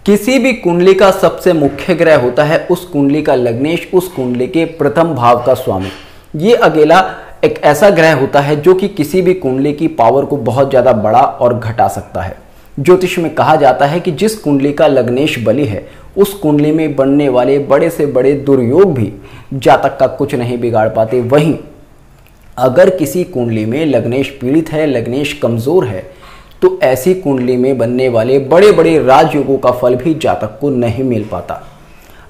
किसी भी कुंडली का सबसे मुख्य ग्रह होता है उस कुंडली का लग्नेश, उस कुंडली के प्रथम भाव का स्वामी। ये अकेला एक ऐसा ग्रह होता है जो कि किसी भी कुंडली की पावर को बहुत ज़्यादा बढ़ा और घटा सकता है। ज्योतिष में कहा जाता है कि जिस कुंडली का लग्नेश बली है उस कुंडली में बनने वाले बड़े से बड़े दुर्योग भी जातक का कुछ नहीं बिगाड़ पाते। वहीं अगर किसी कुंडली में लग्नेश पीड़ित है, लग्नेश कमज़ोर है, तो ऐसी कुंडली में बनने वाले बड़े बड़े राजयोगों का फल भी जातक को नहीं मिल पाता।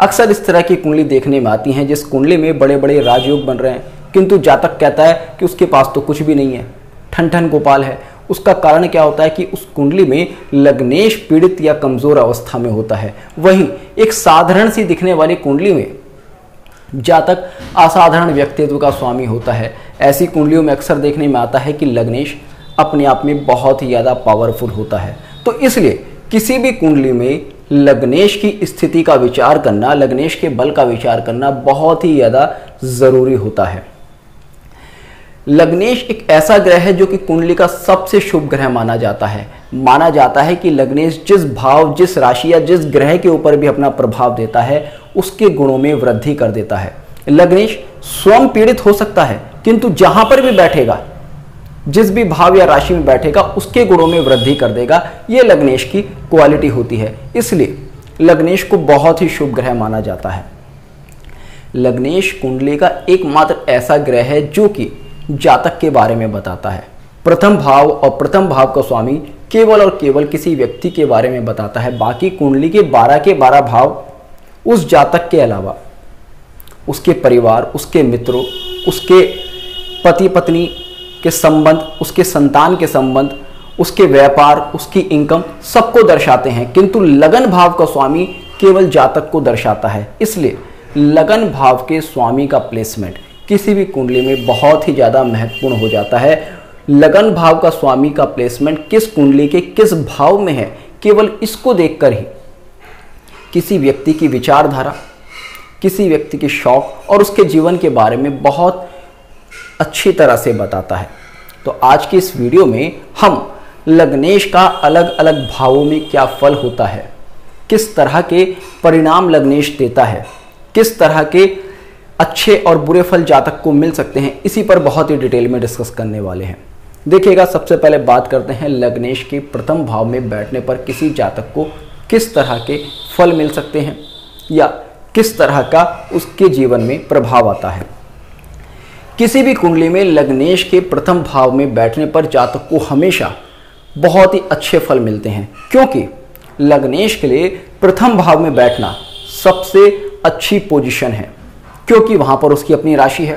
अक्सर इस तरह की कुंडली देखने में आती हैं जिस कुंडली में बड़े बड़े राजयोग बन रहे हैं किंतु जातक कहता है कि उसके पास तो कुछ भी नहीं है, ठन ठन गोपाल है। उसका कारण क्या होता है कि उस कुंडली में लग्नेश पीड़ित या कमज़ोर अवस्था में होता है। वहीं एक साधारण सी दिखने वाली कुंडली में जातक असाधारण व्यक्तित्व का स्वामी होता है। ऐसी कुंडलियों में अक्सर देखने में आता है कि लग्नेश अपने आप में बहुत ही ज़्यादा पावरफुल होता है। तो इसलिए किसी भी कुंडली में लग्नेश की स्थिति का विचार करना, लग्नेश के बल का विचार करना बहुत ही ज़्यादा ज़रूरी होता है। लग्नेश एक ऐसा ग्रह है जो कि कुंडली का सबसे शुभ ग्रह माना जाता है। माना जाता है कि लग्नेश जिस भाव, जिस राशि या जिस ग्रह के ऊपर भी अपना प्रभाव देता है उसके गुणों में वृद्धि कर देता है। लग्नेश स्वयं पीड़ित हो सकता है किंतु जहां पर भी बैठेगा, जिस भी भाव या राशि में बैठेगा उसके गुणों में वृद्धि कर देगा। यह लग्नेश की क्वालिटी होती है, इसलिए लग्नेश को बहुत ही शुभ ग्रह माना जाता है। लग्नेश कुंडली का एकमात्र ऐसा ग्रह है जो कि जातक के बारे में बताता है। प्रथम भाव और प्रथम भाव का स्वामी केवल और केवल किसी व्यक्ति के बारे में बताता है। बाकी कुंडली के 12 भाव उस जातक के अलावा उसके परिवार, उसके मित्रों, उसके पति पत्नी के संबंध, उसके संतान के संबंध, उसके व्यापार, उसकी इनकम सबको दर्शाते हैं, किंतु लगन भाव का स्वामी केवल जातक को दर्शाता है। इसलिए लगन भाव के स्वामी का प्लेसमेंट किसी भी कुंडली में बहुत ही ज़्यादा महत्वपूर्ण हो जाता है। लगन भाव का स्वामी का प्लेसमेंट किस कुंडली के किस भाव में है, केवल इसको देखकर ही किसी व्यक्ति की विचारधारा, किसी व्यक्ति के शौक और उसके जीवन के बारे में बहुत अच्छी तरह से बताता है। तो आज की इस वीडियो में हम लग्नेश का अलग अलग भावों में क्या फल होता है, किस तरह के परिणाम लग्नेश देता है, किस तरह के अच्छे और बुरे फल जातक को मिल सकते हैं, इसी पर बहुत ही डिटेल में डिस्कस करने वाले हैं। देखिएगा, सबसे पहले बात करते हैं लग्नेश के प्रथम भाव में बैठने पर किसी जातक को किस तरह के फल मिल सकते हैं या किस तरह का उसके जीवन में प्रभाव आता है। किसी भी कुंडली में लग्नेश के प्रथम भाव में बैठने पर जातक को हमेशा बहुत ही अच्छे फल मिलते हैं, क्योंकि लग्नेश के लिए प्रथम भाव में बैठना सबसे अच्छी पोजीशन है, क्योंकि वहां पर उसकी अपनी राशि है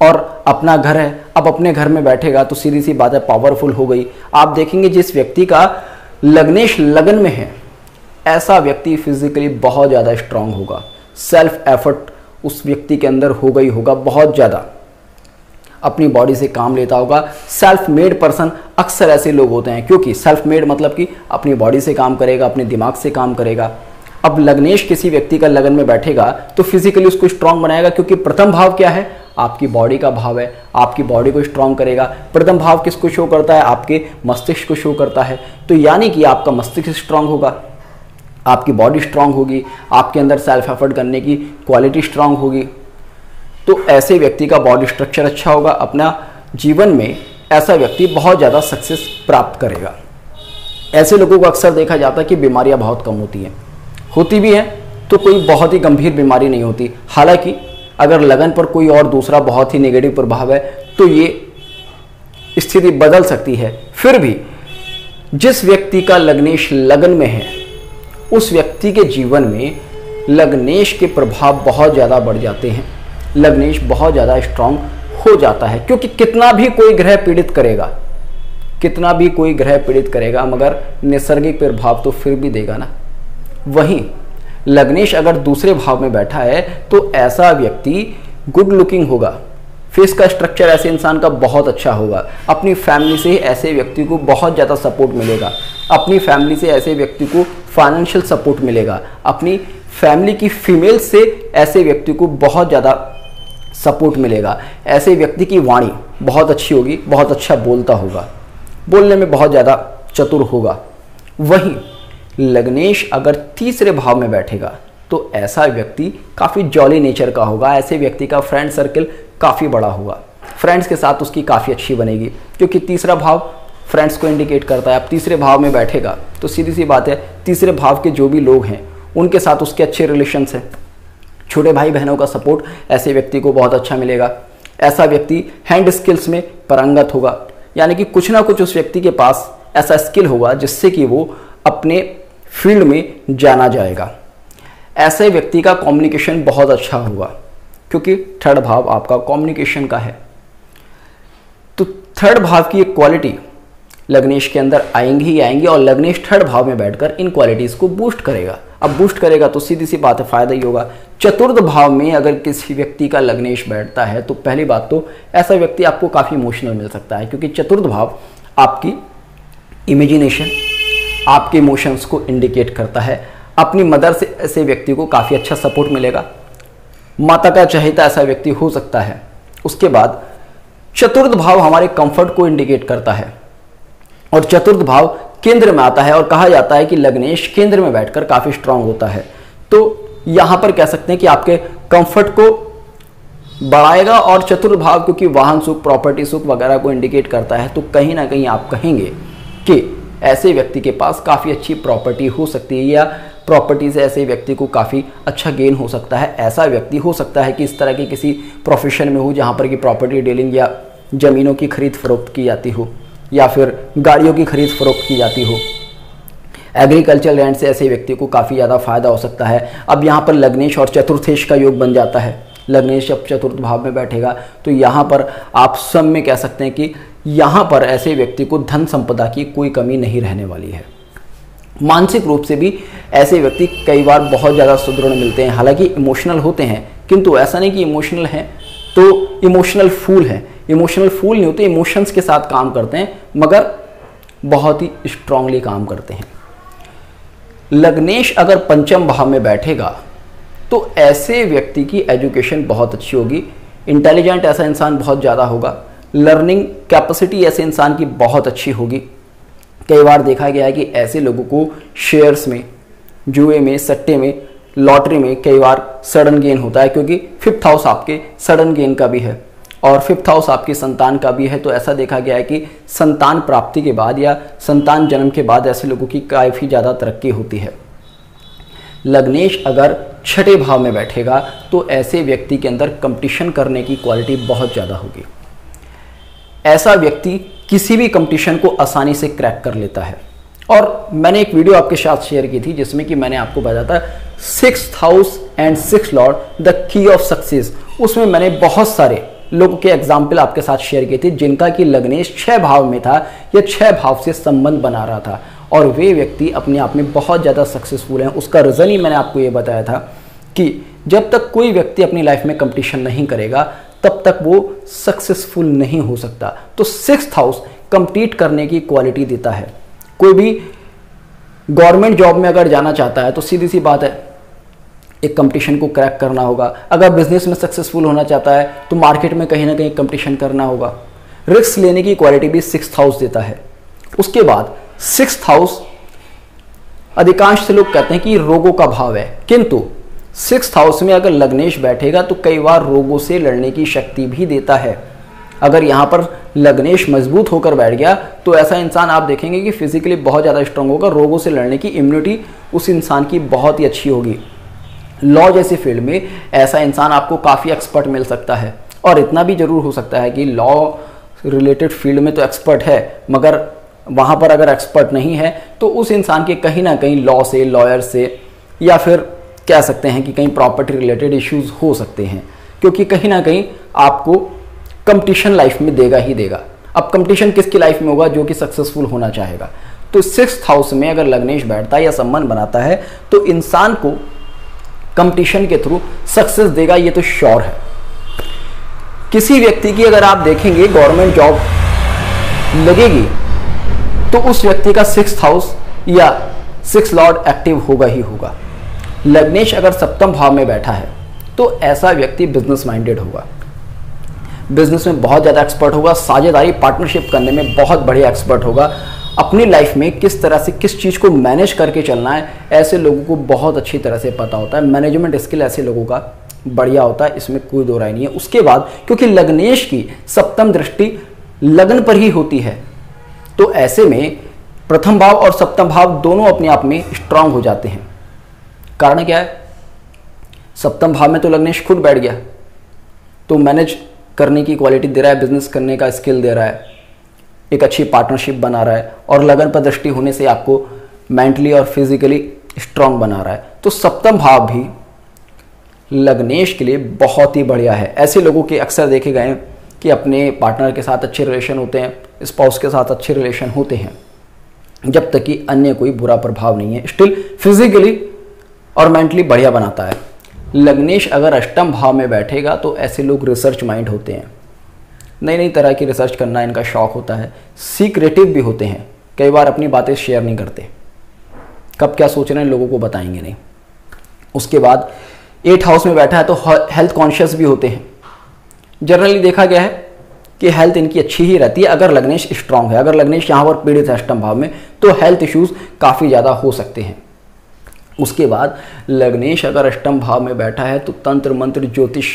और अपना घर है। अब अपने घर में बैठेगा तो सीधी सी बात है, पावरफुल हो गई। आप देखेंगे जिस व्यक्ति का लग्नेश लगन में है ऐसा व्यक्ति फिजिकली बहुत ज़्यादा स्ट्रांग होगा, सेल्फ एफर्ट उस व्यक्ति के अंदर होगा ही होगा, बहुत ज़्यादा अपनी बॉडी से काम लेता होगा। सेल्फ मेड पर्सन अक्सर ऐसे लोग होते हैं, क्योंकि सेल्फ मेड मतलब कि अपनी बॉडी से काम करेगा, अपने दिमाग से काम करेगा। अब लग्नेश किसी व्यक्ति का लगन में बैठेगा तो फिजिकली उसको स्ट्रांग बनाएगा, क्योंकि प्रथम भाव क्या है, आपकी बॉडी का भाव है, आपकी बॉडी को स्ट्रांग करेगा। प्रथम भाव किसको शो करता है, आपके मस्तिष्क को शो करता है। तो यानी कि आपका मस्तिष्क स्ट्रांग होगा, आपकी बॉडी स्ट्रांग होगी, आपके अंदर सेल्फ एफर्ट करने की क्वालिटी स्ट्रांग होगी। तो ऐसे व्यक्ति का बॉडी स्ट्रक्चर अच्छा होगा, अपना जीवन में ऐसा व्यक्ति बहुत ज़्यादा सक्सेस प्राप्त करेगा। ऐसे लोगों को अक्सर देखा जाता है कि बीमारियां बहुत कम होती हैं, होती भी हैं तो कोई बहुत ही गंभीर बीमारी नहीं होती। हालांकि अगर लगन पर कोई और दूसरा बहुत ही नेगेटिव प्रभाव है तो ये स्थिति बदल सकती है। फिर भी जिस व्यक्ति का लग्नेश लगन में है उस व्यक्ति के जीवन में लग्नेश के प्रभाव बहुत ज़्यादा बढ़ जाते हैं, लग्नेश बहुत ज़्यादा स्ट्रांग हो जाता है। क्योंकि कितना भी कोई ग्रह पीड़ित करेगा, कितना भी कोई ग्रह पीड़ित करेगा, मगर नैसर्गिक प्रभाव तो फिर भी देगा ना। वहीं लग्नेश अगर दूसरे भाव में बैठा है तो ऐसा व्यक्ति गुड लुकिंग होगा, फेस का स्ट्रक्चर ऐसे इंसान का बहुत अच्छा होगा, अपनी फैमिली से ऐसे व्यक्ति को बहुत ज़्यादा सपोर्ट मिलेगा, अपनी फैमिली से ऐसे व्यक्ति को फाइनेंशियल सपोर्ट मिलेगा, अपनी फैमिली की फीमेल से ऐसे व्यक्ति को बहुत ज़्यादा सपोर्ट मिलेगा। ऐसे व्यक्ति की वाणी बहुत अच्छी होगी, बहुत अच्छा बोलता होगा, बोलने में बहुत ज़्यादा चतुर होगा। वहीं लग्नेश अगर तीसरे भाव में बैठेगा तो ऐसा व्यक्ति काफ़ी जॉली नेचर का होगा। ऐसे व्यक्ति का फ्रेंड सर्कल काफ़ी बड़ा होगा, फ्रेंड्स के साथ उसकी काफ़ी अच्छी बनेगी, क्योंकि तीसरा भाव फ्रेंड्स को इंडिकेट करता है। अब तीसरे भाव में बैठेगा तो सीधी सी बात है, तीसरे भाव के जो भी लोग हैं उनके साथ उसके अच्छे रिलेशंस हैं। छोटे भाई बहनों का सपोर्ट ऐसे व्यक्ति को बहुत अच्छा मिलेगा। ऐसा व्यक्ति हैंड स्किल्स में पारंगत होगा, यानी कि कुछ ना कुछ उस व्यक्ति के पास ऐसा स्किल होगा जिससे कि वो अपने फील्ड में जाना जाएगा। ऐसे व्यक्ति का कम्युनिकेशन बहुत अच्छा होगा, क्योंकि थर्ड भाव आपका कम्युनिकेशन का है। तो थर्ड भाव की एक क्वालिटी लग्नेश के अंदर आएंगी ही आएंगी, और लग्नेश थर्ड भाव में बैठकर इन क्वालिटीज़ को बूस्ट करेगा। अब बूस्ट करेगा तो सीधी सी बात है, फायदा ही होगा। चतुर्थ भाव में अगर किसी व्यक्ति का लग्नेश बैठता है तो पहली बात तो ऐसा व्यक्ति आपको काफ़ी इमोशनल मिल सकता है, क्योंकि चतुर्थ भाव आपकी इमेजिनेशन, आपके इमोशंस को इंडिकेट करता है। अपनी मदर से ऐसे व्यक्ति को काफ़ी अच्छा सपोर्ट मिलेगा, माता का चहेता ऐसा व्यक्ति हो सकता है। उसके बाद चतुर्थ भाव हमारे कंफर्ट को इंडिकेट करता है, और चतुर्थ भाव केंद्र में आता है, और कहा जाता है कि लग्नेश केंद्र में बैठकर काफ़ी स्ट्रांग होता है। तो यहाँ पर कह सकते हैं कि आपके कंफर्ट को बढ़ाएगा, और चतुर्थ भाव क्योंकि वाहन सुख, प्रॉपर्टी सुख वगैरह को इंडिकेट करता है, तो कहीं ना कहीं आप कहेंगे कि ऐसे व्यक्ति के पास काफ़ी अच्छी प्रॉपर्टी हो सकती है, या प्रॉपर्टी से ऐसे व्यक्ति को काफ़ी अच्छा गेन हो सकता है। ऐसा व्यक्ति हो सकता है कि इस तरह के किसी प्रोफेशन में हो जहाँ पर कि प्रॉपर्टी डीलिंग या ज़मीनों की खरीद फरोख्त की जाती हो, या फिर गाड़ियों की खरीद फरोख्त की जाती हो। एग्रीकल्चर लैंड से ऐसे व्यक्ति को काफ़ी ज़्यादा फायदा हो सकता है। अब यहाँ पर लग्नेश और चतुर्थेश का योग बन जाता है। लग्नेश जब चतुर्थ भाव में बैठेगा तो यहाँ पर आप सब में कह सकते हैं कि यहाँ पर ऐसे व्यक्ति को धन संपदा की कोई कमी नहीं रहने वाली है। मानसिक रूप से भी ऐसे व्यक्ति कई बार बहुत ज़्यादा सुदृढ़ मिलते हैं। हालांकि इमोशनल होते हैं, किंतु ऐसा नहीं कि इमोशनल हैं तो इमोशनल फूल हैं। इमोशनल फूल नहीं होते, इमोशंस के साथ काम करते हैं, मगर बहुत ही स्ट्रांगली काम करते हैं। लग्नेश अगर पंचम भाव में बैठेगा तो ऐसे व्यक्ति की एजुकेशन बहुत अच्छी होगी, इंटेलिजेंट ऐसा इंसान बहुत ज़्यादा होगा, लर्निंग कैपेसिटी ऐसे इंसान की बहुत अच्छी होगी। कई बार देखा गया है कि ऐसे लोगों को शेयर्स में, जुए में, सट्टे में, लॉटरी में कई बार सडन गेन होता है, क्योंकि फिफ्थ हाउस आपके सडन गेन का भी है और फिफ्थ हाउस आपकी संतान का भी है। तो ऐसा देखा गया है कि संतान प्राप्ति के बाद या संतान जन्म के बाद ऐसे लोगों की काफ़ी ज़्यादा तरक्की होती है। लग्नेश अगर छठे भाव में बैठेगा तो ऐसे व्यक्ति के अंदर कंपटीशन करने की क्वालिटी बहुत ज़्यादा होगी। ऐसा व्यक्ति किसी भी कंपटीशन को आसानी से क्रैक कर लेता है। और मैंने एक वीडियो आपके साथ शेयर की थी जिसमें कि मैंने आपको बताया था 6th house and 6th Lord the key of success. उसमें मैंने बहुत सारे लोगों के एग्जाम्पल आपके साथ शेयर किए थे जिनका कि लग्नेश 6 भाव में था या 6 भाव से संबंध बना रहा था, और वे व्यक्ति अपने आप में बहुत ज़्यादा सक्सेसफुल हैं। उसका रीज़न ही मैंने आपको ये बताया था कि जब तक कोई व्यक्ति अपनी लाइफ में कंपटीशन नहीं करेगा तब तक वो सक्सेसफुल नहीं हो सकता। तो 6th हाउस कंपीट करने की क्वालिटी देता है। कोई भी गवर्नमेंट जॉब में अगर जाना चाहता है तो सीधी सी बात है, एक कंपटीशन को क्रैक करना होगा। अगर बिजनेस में सक्सेसफुल होना चाहता है तो मार्केट में कहीं ना कहीं कंपटीशन करना होगा। रिस्क लेने की क्वालिटी भी 6th हाउस देता है। उसके बाद 6th हाउस अधिकांश से लोग कहते हैं कि रोगों का भाव है, किंतु 6th हाउस में अगर लग्नेश बैठेगा तो कई बार रोगों से लड़ने की शक्ति भी देता है। अगर यहाँ पर लग्नेश मजबूत होकर बैठ गया तो ऐसा इंसान आप देखेंगे कि फिजिकली बहुत ज़्यादा स्ट्रांग होगा, रोगों से लड़ने की इम्यूनिटी उस इंसान की बहुत ही अच्छी होगी। लॉ जैसी फील्ड में ऐसा इंसान आपको काफ़ी एक्सपर्ट मिल सकता है, और इतना भी जरूर हो सकता है कि लॉ रिलेटेड फील्ड में तो एक्सपर्ट है, मगर वहाँ पर अगर एक्सपर्ट नहीं है तो उस इंसान के कहीं ना कहीं लॉ से, लॉयर से, या फिर कह सकते हैं कि कहीं प्रॉपर्टी रिलेटेड इश्यूज हो सकते हैं, क्योंकि कहीं ना कहीं आपको कंपटीशन लाइफ में देगा ही देगा। अब कंपटीशन किसकी लाइफ में होगा? जो कि सक्सेसफुल होना चाहेगा। तो 6th हाउस में अगर लग्नेश बैठता है या संबंध बनाता है तो इंसान को कंपटीशन के थ्रू सक्सेस देगा, ये तो श्योर है। किसी व्यक्ति की अगर आप देखेंगे गवर्नमेंट जॉब लगेगी तो उस व्यक्ति का 6th हाउस या 6th लॉर्ड एक्टिव होगा ही होगा। लग्नेश अगर 7th भाव में बैठा है तो ऐसा व्यक्ति बिजनेस माइंडेड होगा, बिजनेस में बहुत ज़्यादा एक्सपर्ट होगा, साझेदारी पार्टनरशिप करने में बहुत बढ़िया एक्सपर्ट होगा, अपनी लाइफ में किस तरह से किस चीज़ को मैनेज करके चलना है, ऐसे लोगों को बहुत अच्छी तरह से पता होता है। मैनेजमेंट स्किल ऐसे लोगों का बढ़िया होता है, इसमें कोई दो राय नहीं है। उसके बाद क्योंकि लग्नेश की सप्तम दृष्टि लगन पर ही होती है, तो ऐसे में प्रथम भाव और सप्तम भाव दोनों अपने आप में स्ट्रांग हो जाते हैं। कारण क्या है? सप्तम भाव में तो लग्नेश खुद बैठ गया, तो मैनेज करने की क्वालिटी दे रहा है, बिजनेस करने का स्किल दे रहा है, एक अच्छी पार्टनरशिप बना रहा है, और लगन पर दृष्टि होने से आपको मेंटली और फिजिकली स्ट्रांग बना रहा है। तो सप्तम भाव भी लग्नेश के लिए बहुत ही बढ़िया है। ऐसे लोगों के अक्सर देखे गए हैं कि अपने पार्टनर के साथ अच्छे रिलेशन होते हैं, स्पाउस के साथ अच्छे रिलेशन होते हैं, जब तक कि अन्य कोई बुरा प्रभाव नहीं है। स्टिल फिजिकली और मेंटली बढ़िया बनाता है। लग्नेश अगर अष्टम भाव में बैठेगा तो ऐसे लोग रिसर्च माइंड होते हैं, नई नई तरह की रिसर्च करना इनका शौक होता है, सीक्रेटिव भी होते हैं, कई बार अपनी बातें शेयर नहीं करते, कब क्या सोच रहे हैं लोगों को बताएंगे नहीं। उसके बाद 8th हाउस में बैठा है तो हेल्थ कॉन्शियस भी होते हैं। जनरली देखा गया है कि हेल्थ इनकी अच्छी ही रहती है अगर लग्नेश स्ट्रांग है। अगर लग्नेश यहाँ पर पीड़ित है अष्टम भाव में, तो हेल्थ इश्यूज काफ़ी ज़्यादा हो सकते हैं। उसके बाद लग्नेश अगर अष्टम भाव में बैठा है तो तंत्र मंत्र ज्योतिष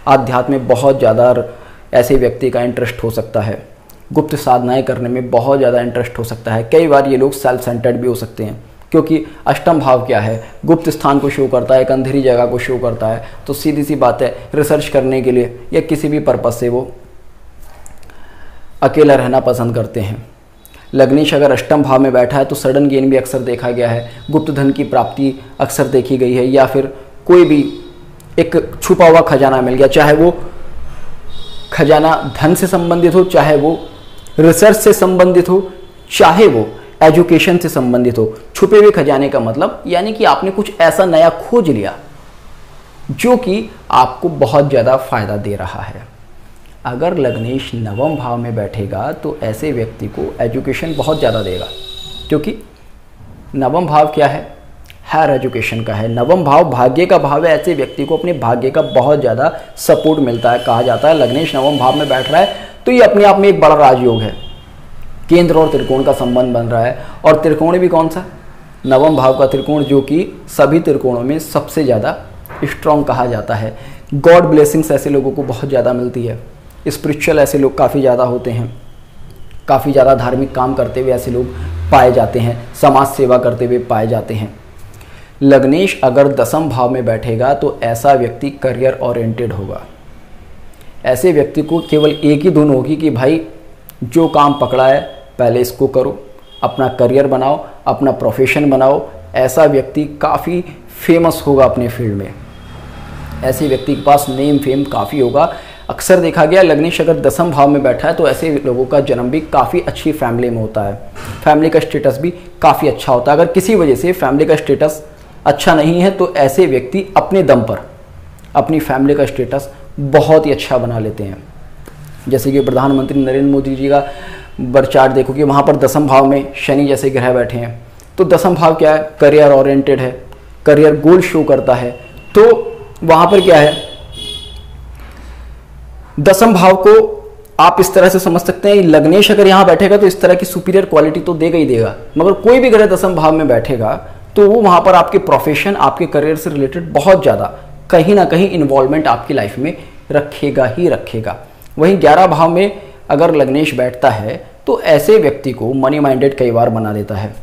आध्यात्म में बहुत ज़्यादा ऐसे व्यक्ति का इंटरेस्ट हो सकता है, गुप्त साधनाएं करने में बहुत ज़्यादा इंटरेस्ट हो सकता है। कई बार ये लोग सेल्फ सेंटर्ड भी हो सकते हैं, क्योंकि अष्टम भाव क्या है? गुप्त स्थान को शो करता है, एक अंधेरी जगह को शो करता है। तो सीधी सी बात है, रिसर्च करने के लिए या किसी भी पर्पज से वो अकेला रहना पसंद करते हैं। लग्नेश अगर अष्टम भाव में बैठा है तो सडन गेन भी अक्सर देखा गया है, गुप्त धन की प्राप्ति अक्सर देखी गई है, या फिर कोई भी एक छुपा हुआ खजाना मिल गया, चाहे वो खजाना धन से संबंधित हो, चाहे वो रिसर्च से संबंधित हो, चाहे वो एजुकेशन से संबंधित हो। छुपे हुए खजाने का मतलब यानी कि आपने कुछ ऐसा नया खोज लिया जो कि आपको बहुत ज़्यादा फायदा दे रहा है। अगर लग्नेश नवम भाव में बैठेगा तो ऐसे व्यक्ति को एजुकेशन बहुत ज़्यादा देगा, क्योंकि नवम भाव क्या है? हायर एजुकेशन का है। नवम भाव भाग्य का भाव है, ऐसे व्यक्ति को अपने भाग्य का बहुत ज़्यादा सपोर्ट मिलता है। कहा जाता है लग्नेश नवम भाव में बैठ रहा है तो ये अपने आप में एक बड़ा राजयोग है। केंद्र और त्रिकोण का संबंध बन रहा है, और त्रिकोण भी कौन सा? नवम भाव का त्रिकोण, जो कि सभी त्रिकोणों में सबसे ज़्यादा स्ट्रॉन्ग कहा जाता है। गॉड ब्लेसिंग्स ऐसे लोगों को बहुत ज़्यादा मिलती है। स्पिरिचुअल ऐसे लोग काफ़ी ज़्यादा होते हैं, काफ़ी ज़्यादा धार्मिक काम करते हुए ऐसे लोग पाए जाते हैं, समाज सेवा करते हुए पाए जाते हैं। लग्नेश अगर दसम भाव में बैठेगा तो ऐसा व्यक्ति करियर ओरिएंटेड होगा। ऐसे व्यक्ति को केवल एक ही धुन होगी कि भाई जो काम पकड़ा है पहले इसको करो, अपना करियर बनाओ, अपना प्रोफेशन बनाओ। ऐसा व्यक्ति काफ़ी फेमस होगा अपने फील्ड में, ऐसे व्यक्ति के पास नेम फेम काफ़ी होगा। अक्सर देखा गया लग्नेश अगर दसम भाव में बैठा है तो ऐसे लोगों का जन्म भी काफ़ी अच्छी फैमिली में होता है, फैमिली का स्टेटस भी काफ़ी अच्छा होता है। अगर किसी वजह से फैमिली का स्टेटस अच्छा नहीं है तो ऐसे व्यक्ति अपने दम पर अपनी फैमिली का स्टेटस बहुत ही अच्छा बना लेते हैं। जैसे कि प्रधानमंत्री नरेंद्र मोदी जी का बर्थ चार्ट देखो कि वहाँ पर दसम भाव में शनि जैसे ग्रह बैठे हैं, तो दसम भाव क्या है? करियर ओरिएंटेड है, करियर गोल शो करता है। तो वहाँ पर क्या है? दसम भाव को आप इस तरह से समझ सकते हैं, लग्नेश अगर यहाँ बैठेगा तो इस तरह की सुपीरियर क्वालिटी तो देगा ही देगा, मगर कोई भी ग्रह दसम भाव में बैठेगा तो वो वहाँ पर आपके प्रोफेशन, आपके करियर से रिलेटेड बहुत ज़्यादा कहीं ना कहीं इन्वॉल्वमेंट आपकी लाइफ में रखेगा ही रखेगा। वहीं 11 भाव में अगर लग्नेश बैठता है तो ऐसे व्यक्ति को मनी माइंडेड कई बार बना देता है,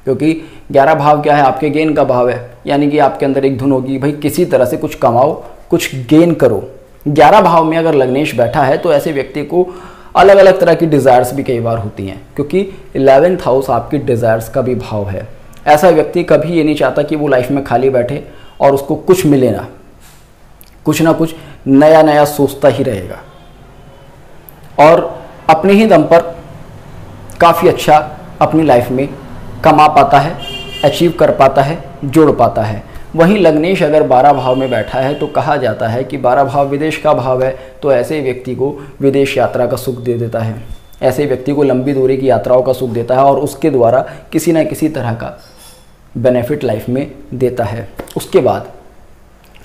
क्योंकि 11 भाव क्या है? आपके गेन का भाव है, यानी कि आपके अंदर एक धुन होगी भाई किसी तरह से कुछ कमाओ, कुछ गेन करो। 11 भाव में अगर लग्नेश बैठा है तो ऐसे व्यक्ति को अलग अलग तरह की डिज़ायर्स भी कई बार होती हैं, क्योंकि 11th हाउस आपकी डिज़ायर्स का भी भाव है। ऐसा व्यक्ति कभी ये नहीं चाहता कि वो लाइफ में खाली बैठे और उसको कुछ मिले ना, कुछ ना कुछ नया नया सोचता ही रहेगा, और अपने ही दम पर काफ़ी अच्छा अपनी लाइफ में कमा पाता है, अचीव कर पाता है, जोड़ पाता है। वहीं लग्नेश अगर 12 भाव में बैठा है तो कहा जाता है कि 12 भाव विदेश का भाव है, तो ऐसे व्यक्ति को विदेश यात्रा का सुख दे देता है, ऐसे व्यक्ति को लंबी दूरी की यात्राओं का सुख देता है और उसके द्वारा किसी न किसी तरह का बेनिफिट लाइफ में देता है। उसके बाद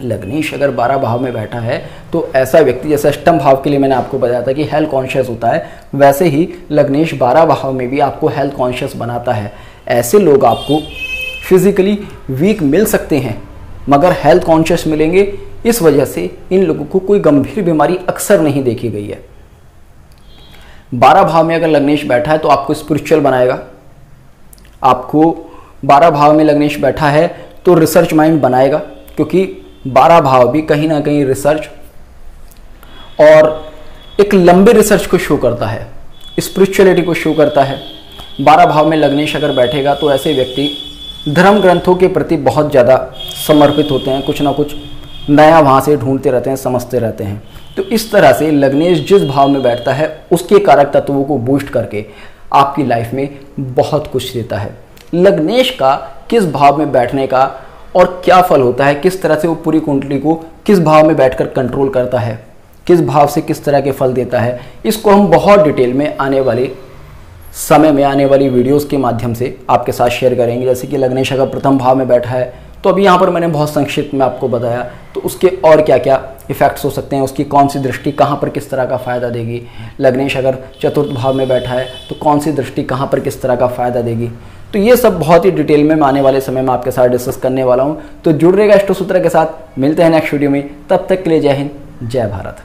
लग्नेश अगर 12 भाव में बैठा है तो ऐसा व्यक्ति, जैसे अष्टम भाव के लिए मैंने आपको बताया था कि हेल्थ कॉन्शियस होता है, वैसे ही लग्नेश 12 भाव में भी आपको हेल्थ कॉन्शियस बनाता है। ऐसे लोग आपको फिजिकली वीक मिल सकते हैं मगर हेल्थ कॉन्शियस मिलेंगे। इस वजह से इन लोगों को कोई गंभीर बीमारी अक्सर नहीं देखी गई है। 12 भाव में अगर लग्नेश बैठा है तो आपको स्पिरिचुअल बनाएगा। आपको 12 भाव में लग्नेश बैठा है तो रिसर्च माइंड बनाएगा, क्योंकि 12 भाव भी कहीं ना कहीं रिसर्च और एक लंबे रिसर्च को शो करता है, स्पिरिचुअलिटी को शो करता है। 12 भाव में लग्नेश अगर बैठेगा तो ऐसे व्यक्ति धर्म ग्रंथों के प्रति बहुत ज़्यादा समर्पित होते हैं, कुछ ना कुछ नया वहाँ से ढूंढते रहते हैं, समझते रहते हैं। तो इस तरह से लग्नेश जिस भाव में बैठता है उसके कारक तत्वों को बूस्ट करके आपकी लाइफ में बहुत कुछ देता है। लग्नेश का किस भाव में बैठने का और क्या फल होता है, किस तरह से वो पूरी कुंडली को किस भाव में बैठकर कंट्रोल करता है, किस भाव से किस तरह के फल देता है, इसको हम बहुत डिटेल में आने वाले समय में आने वाली वीडियोस के माध्यम से आपके साथ शेयर करेंगे। जैसे कि लग्नेश अगर प्रथम भाव में बैठा है तो अभी यहाँ पर मैंने बहुत संक्षिप्त में आपको बताया, तो उसके और क्या क्या इफेक्ट्स हो सकते हैं, उसकी कौन सी दृष्टि कहाँ पर किस तरह का फ़ायदा देगी। लग्नेश अगर चतुर्थ भाव में बैठा है तो कौन सी दृष्टि कहाँ पर किस तरह का फ़ायदा देगी। तो ये सब बहुत ही डिटेल में आने वाले समय में आपके साथ डिस्कस करने वाला हूँ। तो जुड़ रहेगा एस्ट्रो सूत्र के साथ। मिलते हैं नेक्स्ट वीडियो में, तब तक के लिए जय हिंद, जय भारत।